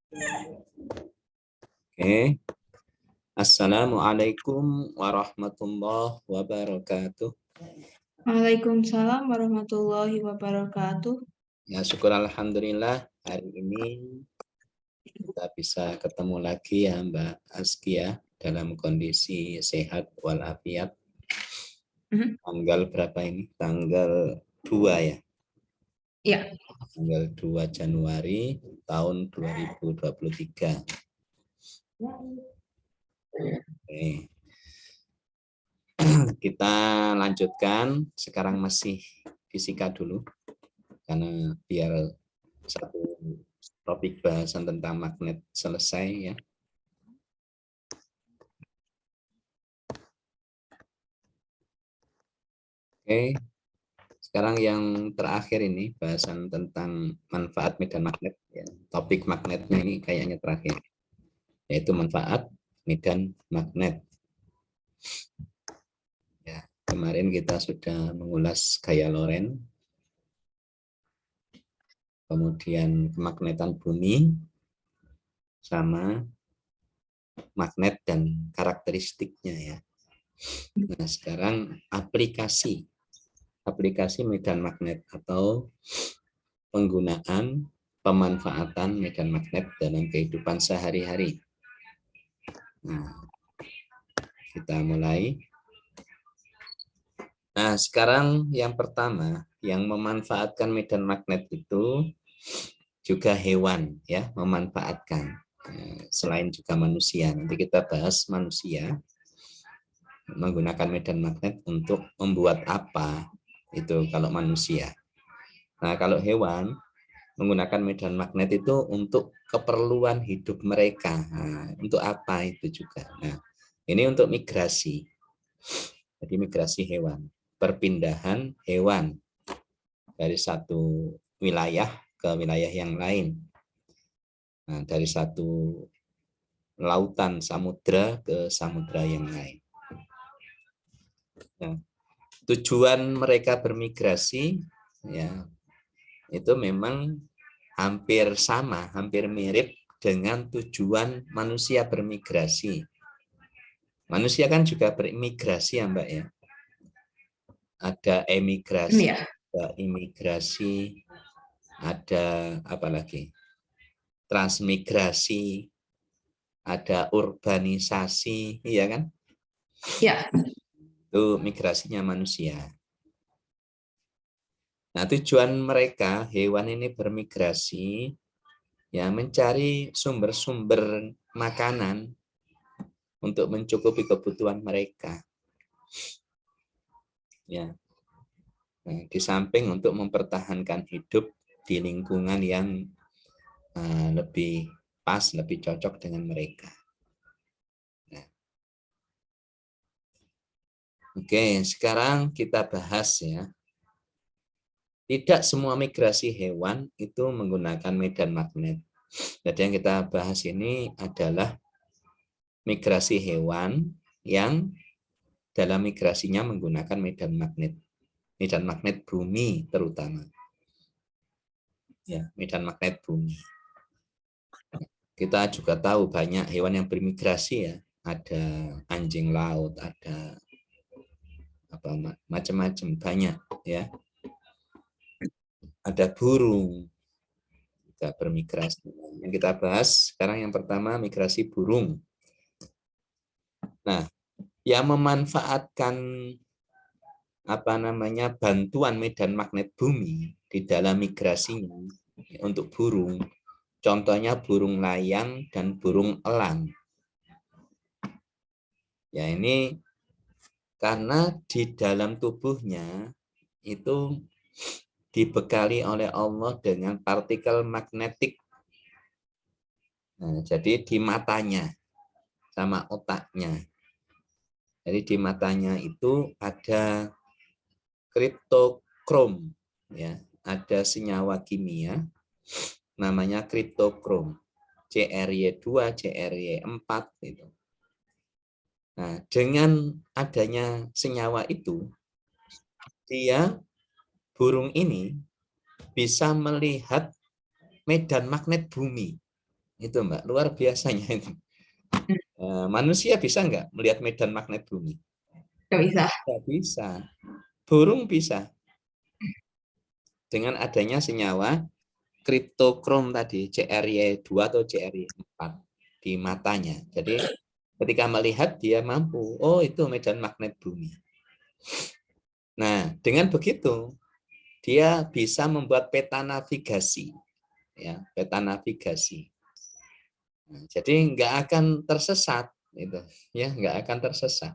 Oke. Assalamualaikum warahmatullahi wabarakatuh. Waalaikumsalam warahmatullahi wabarakatuh. Ya, syukur alhamdulillah hari ini kita bisa ketemu lagi ya Mbak Askia dalam kondisi sehat walafiat. Tanggal berapa ini? Tanggal 2 ya? Ya. Tanggal 2 Januari tahun 2023. Oke. Kita lanjutkan, sekarang masih fisika dulu, karena biar satu topik bahasan tentang magnet selesai ya. Oke, sekarang yang terakhir ini bahasan tentang manfaat medan magnet. Ya. Topik magnetnya ini kayaknya terakhir, yaitu manfaat medan magnet. Ya, kemarin kita sudah mengulas gaya Lorentz, kemudian kemagnetan bumi, sama magnet dan karakteristiknya ya. Nah, sekarang aplikasi medan magnet atau penggunaan pemanfaatan medan magnet dalam kehidupan sehari-hari. Nah, kita mulai. Nah, sekarang yang pertama, yang memanfaatkan medan magnet itu juga hewan ya, memanfaatkan. Selain juga manusia. Nanti kita bahas manusia menggunakan medan magnet untuk membuat apa itu kalau manusia. Nah, kalau hewan menggunakan medan magnet itu untuk keperluan hidup mereka. Nah, untuk apa itu juga? Nah, ini untuk migrasi. Jadi migrasi hewan, perpindahan hewan dari satu wilayah ke wilayah yang lain. Nah, dari satu lautan samudra ke samudra yang lain. Nah, tujuan mereka bermigrasi ya itu memang hampir sama, hampir mirip dengan tujuan manusia bermigrasi. Manusia kan juga berimigrasi ya Mbak ya. Ada emigrasi, Ya. ada imigrasi, ada apa lagi? Transmigrasi, ada urbanisasi, iya kan? Ya. Itu migrasinya manusia. Nah, tujuan mereka, hewan ini bermigrasi, ya mencari sumber-sumber makanan untuk mencukupi kebutuhan mereka. Ya, nah, di samping untuk mempertahankan hidup di lingkungan yang lebih pas, lebih cocok dengan mereka. Nah. Oke, sekarang kita bahas ya. Tidak semua migrasi hewan itu menggunakan medan magnet. Jadi yang kita bahas ini adalah migrasi hewan yang dalam migrasinya menggunakan medan magnet bumi terutama. Ya, medan magnet bumi. Kita juga tahu banyak hewan yang bermigrasi ya. Ada anjing laut, ada apa macam-macam banyak ya. Ada burung juga bermigrasi. Yang kita bahas sekarang yang pertama migrasi burung. Nah, yang memanfaatkan bantuan medan magnet bumi di dalam migrasinya untuk burung, contohnya burung layang dan burung elang. Ya, ini karena di dalam tubuhnya itu dibekali oleh Allah dengan partikel magnetik. Nah, jadi di matanya sama otaknya. Jadi di matanya itu ada kriptokrom, ya, ada senyawa kimia namanya kriptokrom, CRY2, CRY4 itu. Nah, dengan adanya senyawa itu, burung ini bisa melihat medan magnet bumi. Itu Mbak, luar biasanya itu. Manusia bisa nggak melihat medan magnet bumi? Nggak bisa. Nggak bisa. Burung bisa. Dengan adanya senyawa kriptokrom tadi, CRY2 atau CRY4 di matanya. Jadi ketika melihat dia mampu, oh itu medan magnet bumi. Nah, dengan begitu dia bisa membuat peta navigasi, ya, peta navigasi. Nah, jadi nggak akan tersesat, itu, ya, nggak akan tersesat.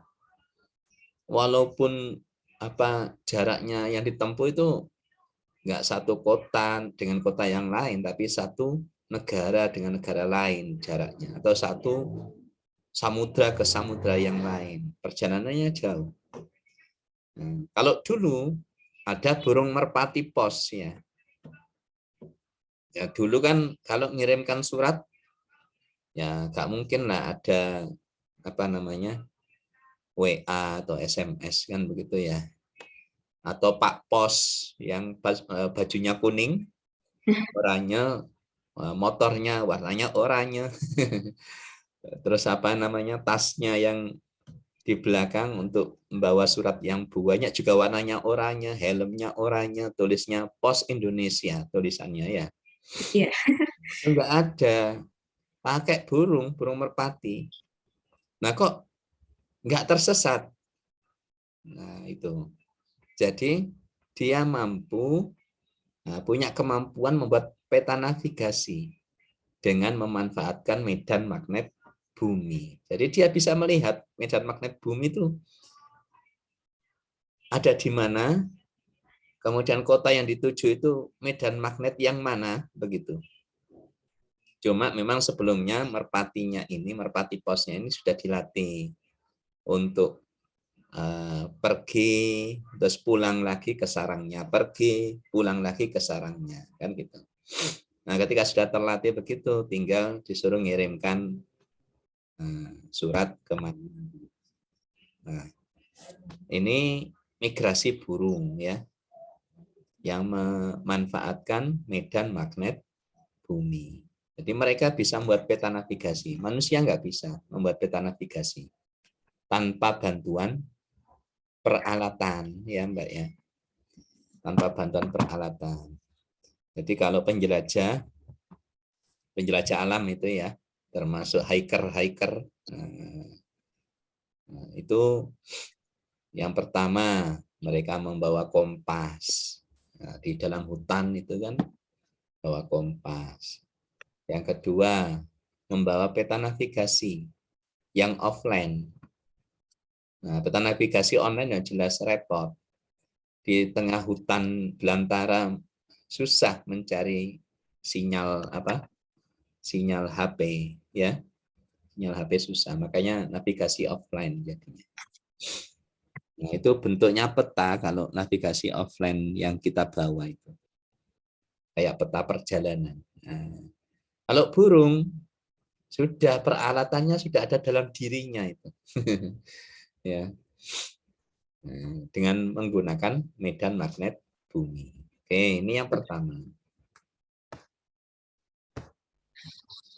Walaupun apa jaraknya yang ditempuh itu nggak satu kota dengan kota yang lain, tapi satu negara dengan negara lain jaraknya, atau satu samudra ke samudra yang lain. Perjalanannya jauh. Nah, kalau dulu ada burung merpati pos ya. Ya dulu kan kalau ngirimkan surat ya nggak mungkin lah ada apa namanya WA atau SMS kan begitu ya. Atau Pak Pos yang bajunya kuning, oranye, motornya warnanya oranye. Terus apa namanya tasnya yang di belakang untuk membawa surat yang banyak juga warnanya oranye, helmnya oranye, tulisnya Pos Indonesia tulisannya ya. Iya. Enggak ada, pakai burung merpati. Nah kok nggak tersesat? Nah itu. Jadi dia mampu, punya kemampuan membuat peta navigasi dengan memanfaatkan medan magnet bumi. Jadi dia bisa melihat medan magnet bumi itu ada di mana, kemudian kota yang dituju itu medan magnet yang mana, begitu. Cuma memang sebelumnya merpatinya ini, merpati posnya ini sudah dilatih untuk pergi, terus pulang lagi ke sarangnya, pergi, pulang lagi ke sarangnya, kan gitu. Nah, ketika sudah terlatih begitu, tinggal disuruh ngirimkan surat ke mana. Nah, ini migrasi burung ya, yang memanfaatkan medan magnet bumi. Jadi mereka bisa membuat peta navigasi. Manusia nggak bisa membuat peta navigasi tanpa bantuan peralatan, ya Mbak ya. Tanpa bantuan peralatan. Jadi kalau penjelajah alam itu ya, termasuk hiker, itu yang pertama mereka membawa kompas. Nah, di dalam hutan itu kan bawa kompas. Yang kedua, membawa peta navigasi yang offline. Nah, peta navigasi online yang jelas repot. Di tengah hutan belantara susah mencari sinyal sinyal HP ya. Sinyal HP susah, makanya navigasi offline jadinya. Nah, itu bentuknya peta kalau navigasi offline yang kita bawa itu. Kayak peta perjalanan. Nah, kalau burung sudah peralatannya sudah ada dalam dirinya itu. Ya. Dengan menggunakan medan magnet bumi. Oke, ini yang pertama.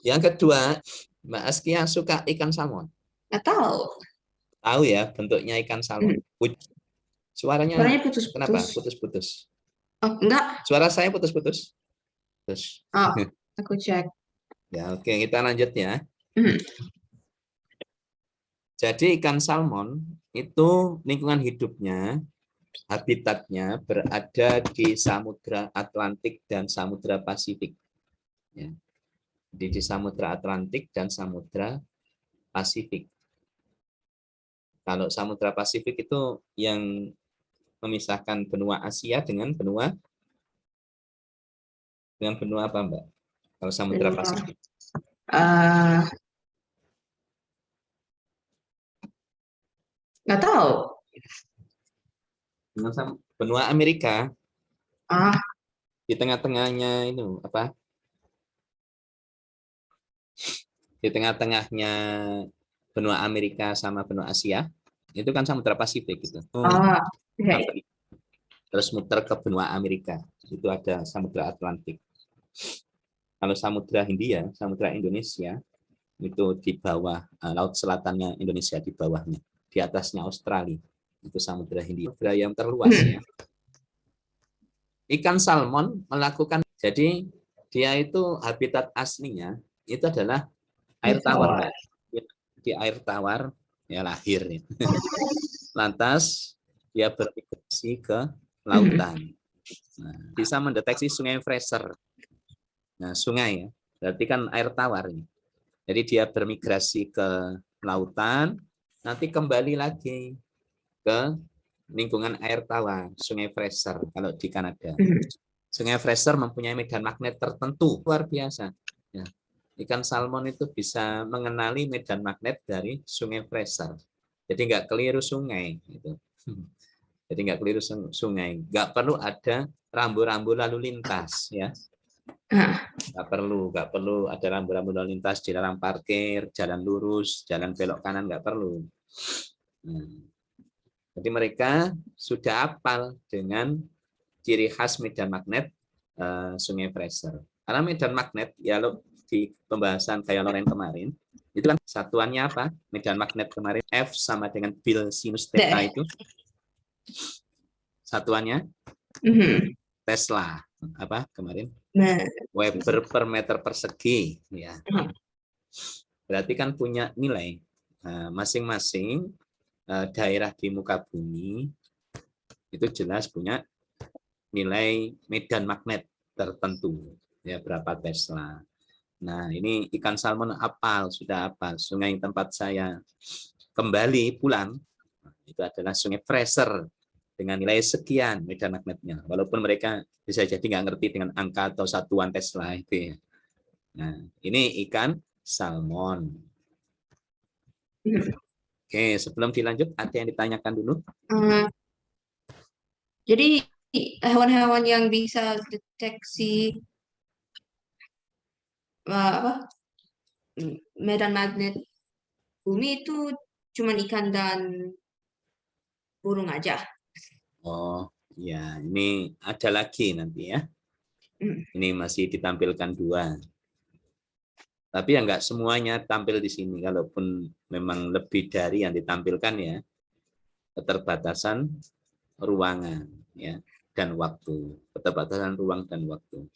Yang kedua, Mbak Askia suka ikan salmon. Nggak tahu. Tahu ya bentuknya ikan salmon. Suaranya Suaranya putus-putus. kenapa? Putus-putus. Oh, enggak. Suara saya putus-putus. Terus. Oh, aku cek. Ya, oke, kita lanjut ya. Hmm. Jadi ikan salmon itu lingkungan hidupnya, habitatnya berada di Samudra Atlantik dan Samudra Pasifik. Ya. Di Samudra Atlantik dan Samudra Pasifik. Kalau Samudra Pasifik itu yang memisahkan benua Asia dengan benua apa, Mbak? Kalau Samudra Pasifik. Nggak tahu. Benua Amerika. Ah, Di tengah-tengahnya itu apa? Di tengah-tengahnya benua Amerika sama benua Asia, itu kan Samudra Pasifik gitu. ya. Terus muter ke benua Amerika, itu ada Samudra Atlantik. Kalau Samudra Hindia, Samudra Indonesia itu di bawah laut selatannya Indonesia, di bawahnya, di atasnya Australia. Itu Samudra Hindia, samudra yang terluas ya. Ikan salmon melakukan, jadi dia itu habitat aslinya itu adalah air tawar, Mbak. Di air tawar ya lahir. Lantas dia bermigrasi ke lautan. Nah, bisa mendeteksi sungai Fraser. Nah, sungai ya, berarti kan air tawar ini. Jadi dia bermigrasi ke lautan, nanti kembali lagi ke lingkungan air tawar, sungai Fraser kalau di Kanada. Sungai Fraser mempunyai medan magnet tertentu, luar biasa. Ya. Ikan salmon itu bisa mengenali medan magnet dari sungai Fraser. Jadi nggak keliru sungai. Gitu. Jadi nggak keliru sungai. Nggak perlu ada rambu-rambu lalu lintas. Ya. Nggak perlu ada rambu-rambu lalu lintas di dalam parkir, jalan lurus, jalan belok kanan, nggak perlu. Nah, jadi mereka sudah hafal dengan ciri khas medan magnet Sungai Fraser. Karena medan magnet, ya lo di pembahasan kayak Loren kemarin, itu kan satuannya apa? Medan magnet kemarin F sama dengan bil sinus theta itu. Satuannya Tesla. Apa kemarin? Weber per meter persegi. Ya. Berarti kan punya nilai masing-masing daerah di muka bumi itu jelas punya nilai medan magnet tertentu, ya berapa Tesla. Nah, ini ikan salmon sudah apal. Sungai tempat saya kembali pulang itu adalah Sungai Fraser dengan nilai sekian medan magnetnya. Walaupun mereka bisa jadi nggak ngerti dengan angka atau satuan Tesla itu. Ya. Nah, ini ikan salmon. Oke, sebelum dilanjut, ada yang ditanyakan dulu? Jadi hewan-hewan yang bisa deteksi medan magnet bumi itu cuma ikan dan burung aja. Oh, ya, ini ada lagi nanti ya. Ini masih ditampilkan 2. Tapi ya nggak semuanya tampil di sini. Kalaupun memang lebih dari yang ditampilkan ya, keterbatasan ruangan ya dan waktu, keterbatasan ruang dan waktu.